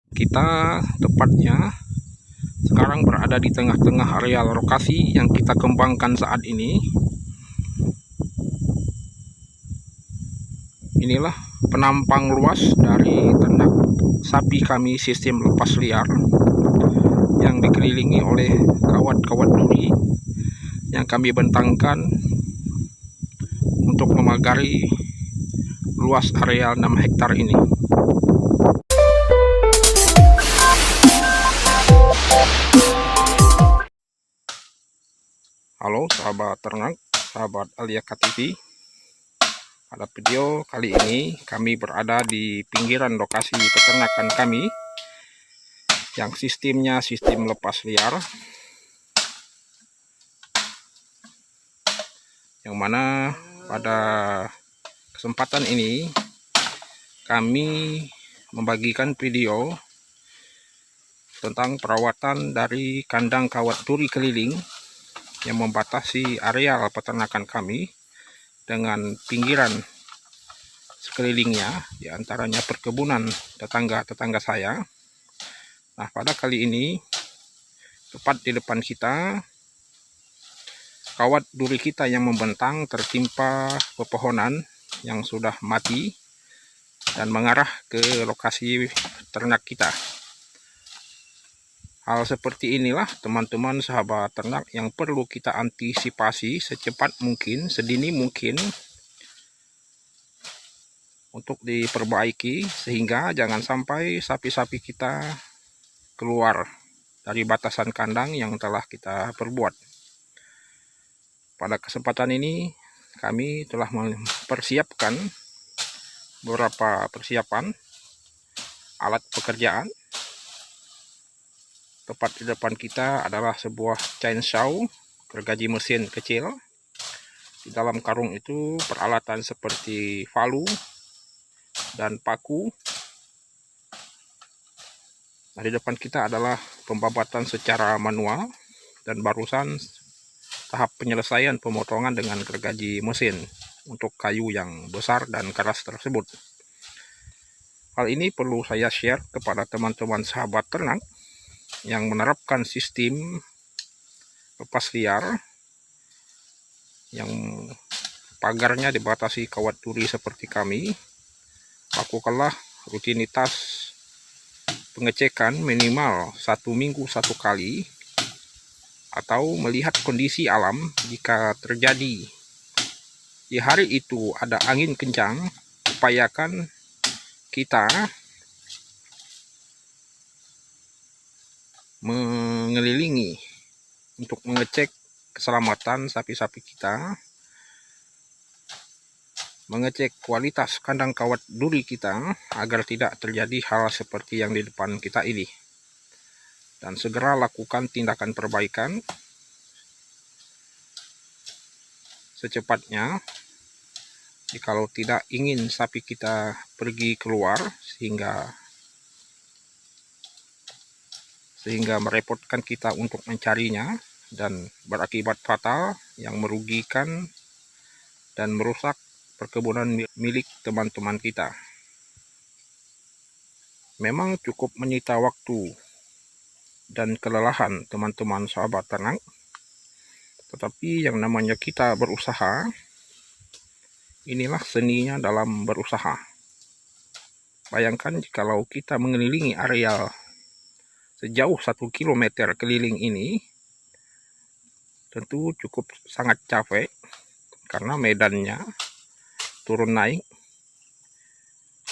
Kita tepatnya sekarang berada di tengah-tengah areal lokasi yang kita kembangkan saat ini. Inilah penampang luas dari ternak sapi kami sistem lepas liar yang dikelilingi oleh kawat-kawat duri yang kami bentangkan untuk memagari luas areal 6 hektar ini. Halo sahabat ternak, sahabat Aliaka TV. Pada video kali ini kami berada di pinggiran lokasi peternakan kami yang sistemnya sistem lepas liar, yang mana pada kesempatan ini kami membagikan video tentang perawatan dari kandang kawat duri keliling yang membatasi areal peternakan kami dengan pinggiran sekelilingnya, diantaranya perkebunan tetangga-tetangga saya. Nah, pada kali ini tepat di depan kita kawat duri kita yang membentang tertimpa pepohonan yang sudah mati dan mengarah ke lokasi ternak kita. Hal seperti inilah teman-teman sahabat ternak yang perlu kita antisipasi secepat mungkin, sedini mungkin untuk diperbaiki sehingga jangan sampai sapi-sapi kita keluar dari batasan kandang yang telah kita perbuat. Pada kesempatan ini kami telah mempersiapkan beberapa persiapan alat pekerjaan. Tepat di depan kita adalah sebuah chainsaw, gergaji mesin kecil. Di dalam karung itu peralatan seperti palu dan paku. Nah, di depan kita adalah pembabatan secara manual dan barusan tahap penyelesaian pemotongan dengan gergaji mesin untuk kayu yang besar dan keras tersebut. Hal ini perlu saya share kepada teman-teman sahabat ternak yang menerapkan sistem lepas liar yang pagarnya dibatasi kawat duri seperti kami. Lakukanlah rutinitas pengecekan minimal 1 minggu 1 kali, atau melihat kondisi alam. Jika terjadi di hari itu ada angin kencang, upayakan kita mengelilingi untuk mengecek keselamatan sapi-sapi kita, mengecek kualitas kandang kawat duri kita agar tidak terjadi hal seperti yang di depan kita ini, dan segera lakukan tindakan perbaikan secepatnya jikalau tidak ingin sapi kita pergi keluar sehingga merepotkan kita untuk mencarinya dan berakibat fatal yang merugikan dan merusak perkebunan milik teman-teman kita. Memang cukup menyita waktu dan kelelahan teman-teman sahabat ternak, tetapi yang namanya kita berusaha, inilah seninya dalam berusaha. Bayangkan jikalau kita mengelilingi areal sejauh 1 km keliling ini, tentu cukup sangat capek karena medannya turun naik,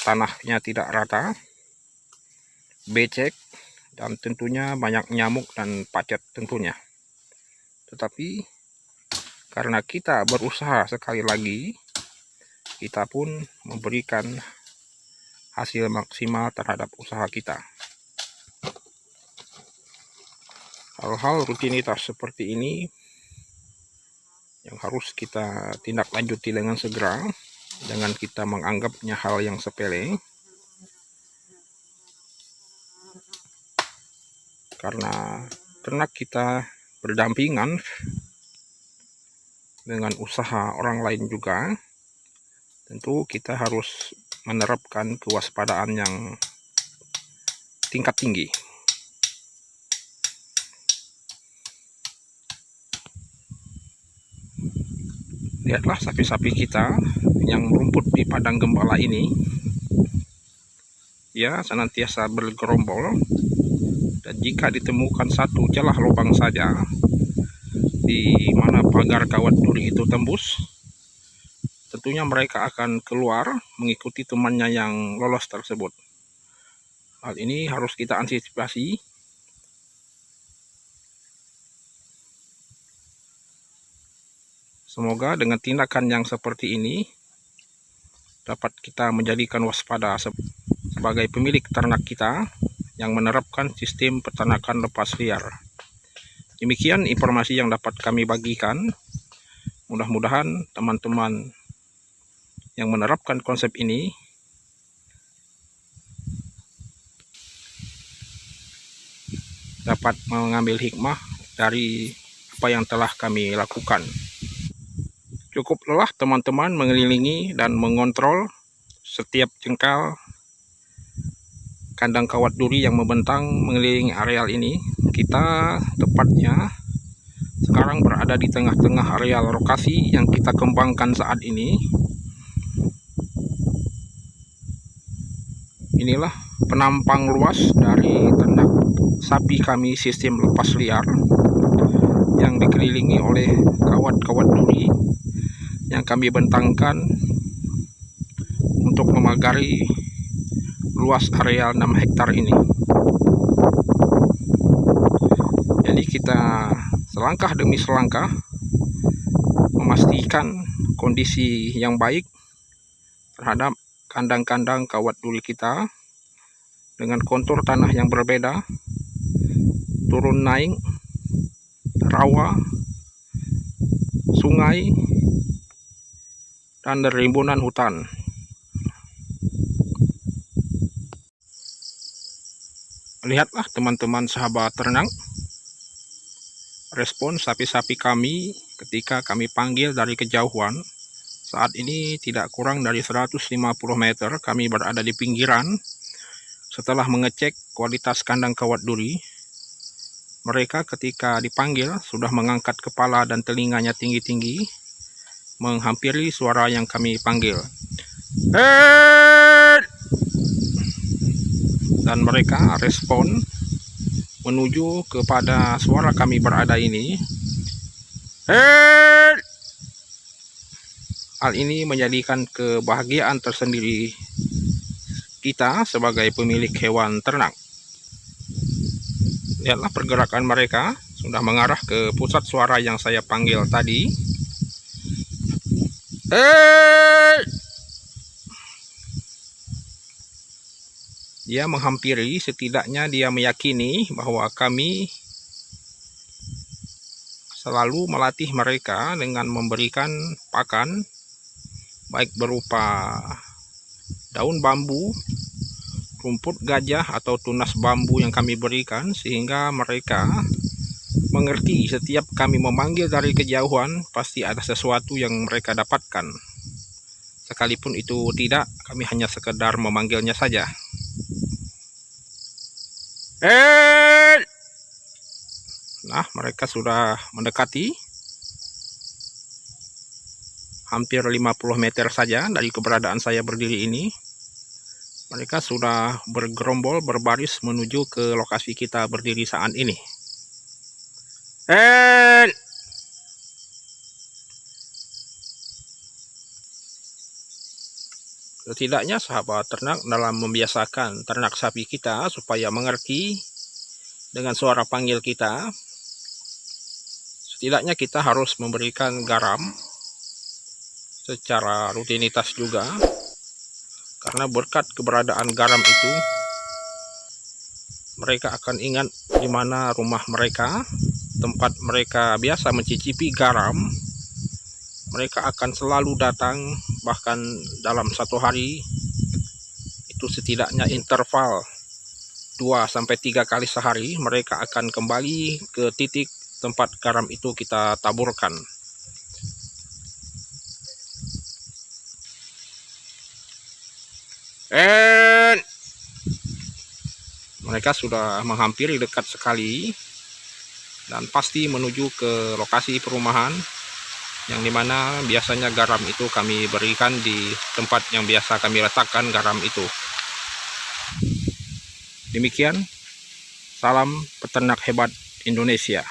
tanahnya tidak rata, becek, dan tentunya banyak nyamuk dan pacet tentunya. Tetapi karena kita berusaha, sekali lagi kita pun memberikan hasil maksimal terhadap usaha kita. Hal-hal rutinitas seperti ini yang harus kita tindak lanjuti dengan segera, jangan kita menganggapnya hal yang sepele, karena ternak kita berdampingan dengan usaha orang lain juga. Tentu kita harus menerapkan kewaspadaan yang tingkat tinggi. Lihatlah sapi-sapi kita yang merumput di padang gembala ini, ya, senantiasa bergerombol, dan jika ditemukan satu celah lubang saja di mana pagar kawat duri itu tembus, tentunya mereka akan keluar mengikuti temannya yang lolos tersebut. Hal ini harus kita antisipasi. Semoga dengan tindakan yang seperti ini dapat kita menjadikan waspada sebagai pemilik ternak kita yang menerapkan sistem peternakan lepas liar. Demikian informasi yang dapat kami bagikan. Mudah-mudahan teman-teman yang menerapkan konsep ini dapat mengambil hikmah dari apa yang telah kami lakukan. Cukup lelah teman-teman mengelilingi dan mengontrol setiap jengkal kandang kawat duri yang membentang mengelilingi areal ini. Kita tepatnya sekarang berada di tengah-tengah areal lokasi yang kita kembangkan saat ini. Inilah penampang luas dari ternak sapi kami sistem lepas liar yang dikelilingi oleh kawat-kawat duri yang kami bentangkan untuk memagari luas areal 6 hektar ini. Jadi kita selangkah demi selangkah memastikan kondisi yang baik terhadap kandang-kandang kawat duri kita dengan kontur tanah yang berbeda, turun naik, rawa, sungai, dan rimbunan hutan. Lihatlah teman-teman sahabat ternak, respon sapi-sapi kami ketika kami panggil dari kejauhan. Saat ini tidak kurang dari 150 meter kami berada di pinggiran. Setelah mengecek kualitas kandang kawat duri, mereka ketika dipanggil sudah mengangkat kepala dan telinganya tinggi-tinggi menghampiri suara yang kami panggil. Dan mereka respon menuju kepada suara kami berada ini. Hal ini menjadikan kebahagiaan tersendiri kita sebagai pemilik hewan ternak. Lihatlah pergerakan mereka sudah mengarah ke pusat suara yang saya panggil tadi. Dia menghampiri, setidaknya dia meyakini bahwa kami selalu melatih mereka dengan memberikan pakan, baik berupa daun bambu, rumput gajah, atau tunas bambu yang kami berikan, sehingga mereka mengerti setiap kami memanggil dari kejauhan pasti ada sesuatu yang mereka dapatkan. Sekalipun itu tidak, kami hanya sekedar memanggilnya saja. Nah, mereka sudah mendekati hampir 50 meter saja dari keberadaan saya berdiri ini. Mereka sudah bergerombol berbaris menuju ke lokasi kita berdiri saat ini. Setidaknya sahabat ternak dalam membiasakan ternak sapi kita supaya mengerti dengan suara panggil kita, setidaknya kita harus memberikan garam secara rutinitas juga, karena berkat keberadaan garam itu mereka akan ingat di mana rumah mereka, tempat mereka biasa mencicipi garam. Mereka akan selalu datang, bahkan dalam satu hari itu setidaknya interval 2-3 kali sehari mereka akan kembali ke titik tempat garam itu kita taburkan. Mereka sudah menghampiri dekat sekali dan pasti menuju ke lokasi perumahan, yang dimana biasanya garam itu kami berikan di tempat yang biasa kami letakkan garam itu. Demikian, salam peternak hebat Indonesia.